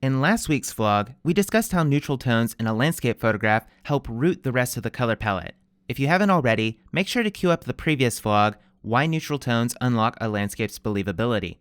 In last week's vlog, we discussed how neutral tones in a landscape photograph help root the rest of the color palette. If you haven't already, make sure to queue up the previous vlog, Why Neutral Tones Unlock a Landscape's Believability.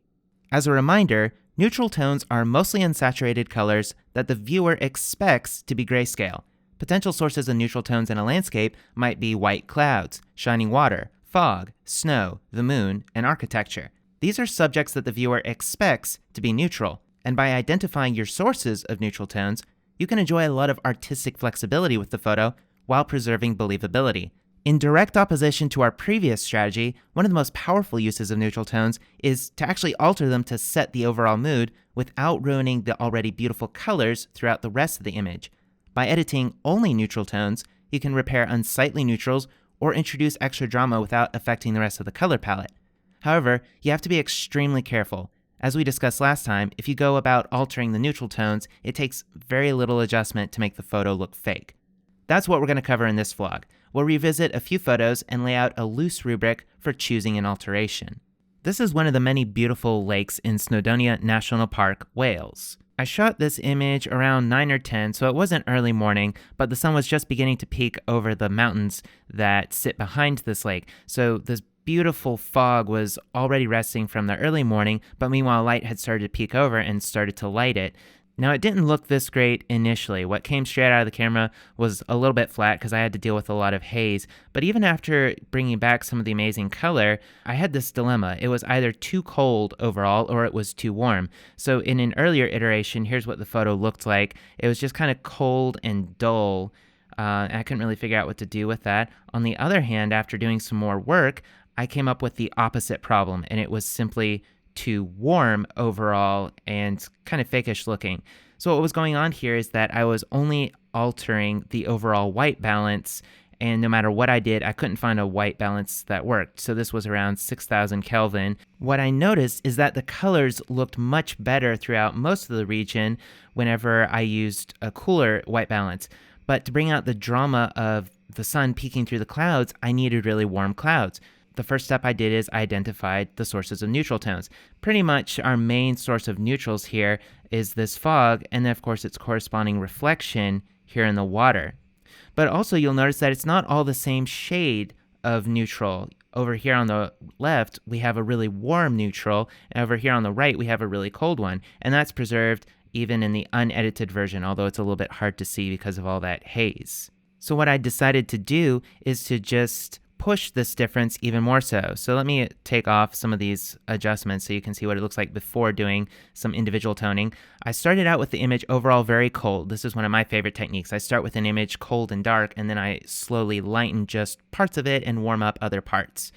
As a reminder, neutral tones are mostly unsaturated colors that the viewer expects to be grayscale. Potential sources of neutral tones in a landscape might be white clouds, shining water, fog, snow, the moon, and architecture. These are subjects that the viewer expects to be neutral. And by identifying your sources of neutral tones, you can enjoy a lot of artistic flexibility with the photo while preserving believability. In direct opposition to our previous strategy, one of the most powerful uses of neutral tones is to actually alter them to set the overall mood without ruining the already beautiful colors throughout the rest of the image. By editing only neutral tones, you can repair unsightly neutrals or introduce extra drama without affecting the rest of the color palette. However, you have to be extremely careful. As we discussed last time, if you go about altering the neutral tones, it takes very little adjustment to make the photo look fake. That's what we're going to cover in this vlog. We'll revisit a few photos and lay out a loose rubric for choosing an alteration. This is one of the many beautiful lakes in Snowdonia National Park, Wales. I shot this image around 9 or 10, so it wasn't early morning, but the sun was just beginning to peek over the mountains that sit behind this lake. So this beautiful fog was already resting from the early morning, but meanwhile light had started to peek over and started to light it. Now it didn't look this great initially. What came straight out of the camera was a little bit flat because I had to deal with a lot of haze, but even after bringing back some of the amazing color, I had this dilemma. It was either too cold overall or it was too warm. So in an earlier iteration, here's what the photo looked like. It was just kind of cold and dull. I couldn't really figure out what to do with that. On the other hand, after doing some more work, I came up with the opposite problem, and it was simply too warm overall and kind of fakish looking. So what was going on here is that I was only altering the overall white balance, and no matter what I did, I couldn't find a white balance that worked. So this was around 6,000 Kelvin. What I noticed is that the colors looked much better throughout most of the region whenever I used a cooler white balance. But to bring out the drama of the sun peeking through the clouds, I needed really warm clouds. The first step I did is I identified the sources of neutral tones. Pretty much our main source of neutrals here is this fog, and then of course its corresponding reflection here in the water. But also you'll notice that it's not all the same shade of neutral. Over here on the left, we have a really warm neutral, and over here on the right, we have a really cold one, and that's preserved even in the unedited version, although it's a little bit hard to see because of all that haze. So what I decided to do is to just push this difference even more so. So let me take off some of these adjustments so you can see what it looks like before doing some individual toning. I started out with the image overall very cold. This is one of my favorite techniques. I start with an image cold and dark, and then I slowly lighten just parts of it and warm up other parts.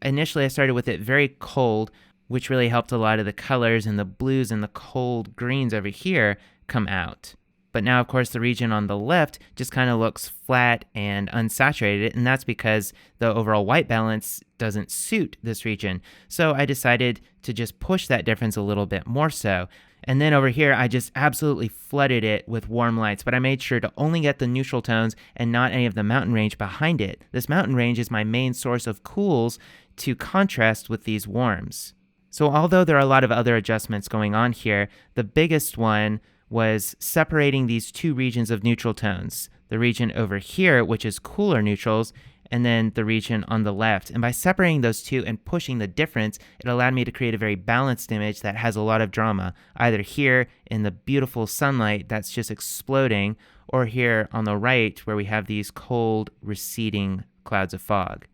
Initially, I started with it very cold, which really helped a lot of the colors and the blues and the cold greens over here come out. But now, of course, the region on the left just kind of looks flat and unsaturated, and that's because the overall white balance doesn't suit this region. So I decided to just push that difference a little bit more so. And then over here, I just absolutely flooded it with warm lights, but I made sure to only get the neutral tones and not any of the mountain range behind it. This mountain range is my main source of cools to contrast with these warms. So although there are a lot of other adjustments going on here, the biggest one was separating these two regions of neutral tones. The region over here, which is cooler neutrals, and then the region on the left. And by separating those two and pushing the difference, it allowed me to create a very balanced image that has a lot of drama, either here in the beautiful sunlight that's just exploding, or here on the right where we have these cold, receding clouds of fog.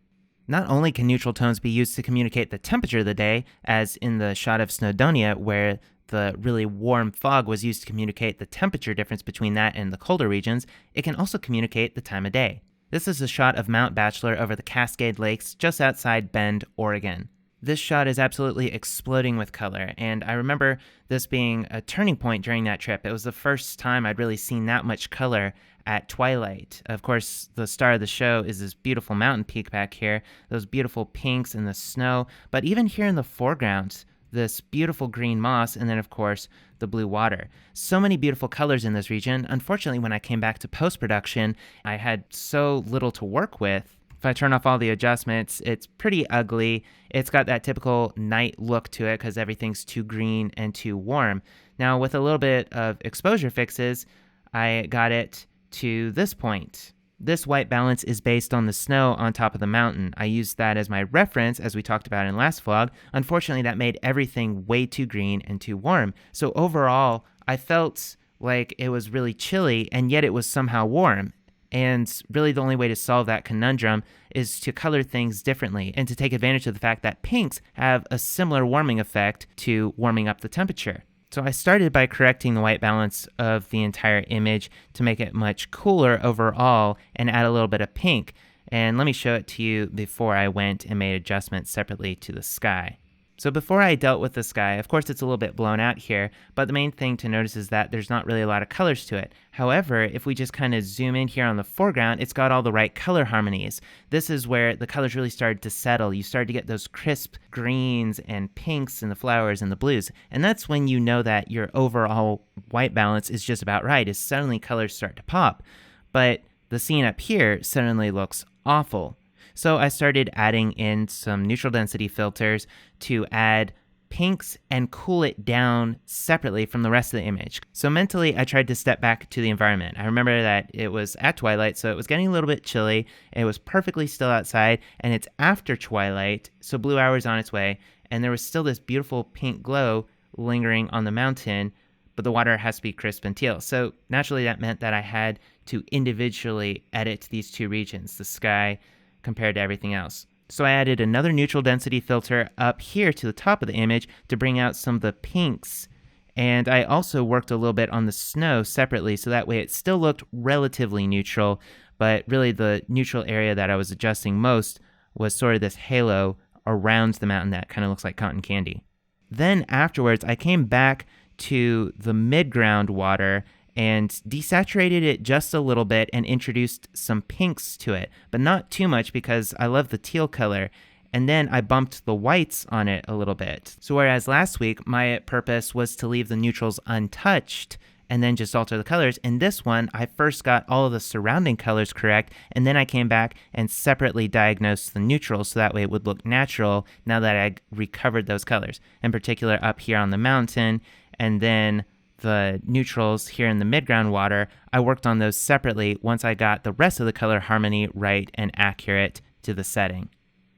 Not only can neutral tones be used to communicate the temperature of the day, as in the shot of Snowdonia where the really warm fog was used to communicate the temperature difference between that and the colder regions, it can also communicate the time of day. This is a shot of Mount Bachelor over the Cascade Lakes just outside Bend, Oregon. This shot is absolutely exploding with color, and I remember this being a turning point during that trip. It was the first time I'd really seen that much color at twilight. Of course, the star of the show is this beautiful mountain peak back here, those beautiful pinks and the snow, but even here in the foreground, this beautiful green moss, and then of course the blue water. So many beautiful colors in this region. Unfortunately, when I came back to post-production, I had so little to work with If I turn off all the adjustments, it's pretty ugly. It's got that typical night look to it because everything's too green and too warm. Now, with a little bit of exposure fixes, I got it to this point. This white balance is based on the snow on top of the mountain. I used that as my reference, as we talked about in last vlog. Unfortunately, that made everything way too green and too warm. So overall, I felt like it was really chilly, and yet it was somehow warm. And really the only way to solve that conundrum is to color things differently and to take advantage of the fact that pinks have a similar warming effect to warming up the temperature. So I started by correcting the white balance of the entire image to make it much cooler overall and add a little bit of pink. And let me show it to you before I went and made adjustments separately to the sky. So before I dealt with the sky, of course it's a little bit blown out here, but the main thing to notice is that there's not really a lot of colors to it. However, if we just kind of zoom in here on the foreground, it's got all the right color harmonies. This is where the colors really started to settle. You started to get those crisp greens and pinks and the flowers and the blues. And that's when you know that your overall white balance is just about right, is suddenly colors start to pop. But the scene up here suddenly looks awful. So I started adding in some neutral density filters to add pinks and cool it down separately from the rest of the image. So mentally, I tried to step back to the environment. I remember that it was at twilight, so it was getting a little bit chilly. It was perfectly still outside, and it's after twilight, so blue hour's on its way, and there was still this beautiful pink glow lingering on the mountain, but the water has to be crisp and teal. So naturally, that meant that I had to individually edit these two regions, the sky compared to everything else. So I added another neutral density filter up here to the top of the image to bring out some of the pinks. And I also worked a little bit on the snow separately, so that way it still looked relatively neutral, but really the neutral area that I was adjusting most was sort of this halo around the mountain that kind of looks like cotton candy. Then afterwards, I came back to the mid-ground water and desaturated it just a little bit and introduced some pinks to it, but not too much because I love the teal color. And then I bumped the whites on it a little bit. So whereas last week my purpose was to leave the neutrals untouched and then just alter the colors, in this one I first got all of the surrounding colors correct, and then I came back and separately diagnosed the neutrals so that way it would look natural now that I recovered those colors. In particular up here on the mountain, and then the neutrals here in the midground water, I worked on those separately once I got the rest of the color harmony right and accurate to the setting.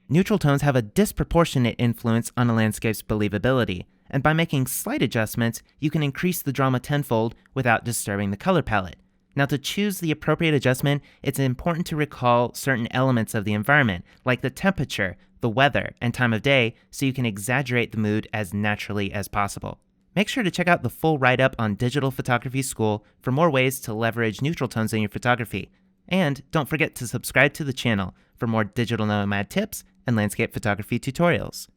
Neutral tones have a disproportionate influence on a landscape's believability, and by making slight adjustments, you can increase the drama tenfold without disturbing the color palette. Now, to choose the appropriate adjustment, it's important to recall certain elements of the environment, like the temperature, the weather, and time of day, so you can exaggerate the mood as naturally as possible. Make sure to check out the full write-up on Digital Photography School for more ways to leverage neutral tones in your photography. And don't forget to subscribe to the channel for more digital nomad tips and landscape photography tutorials.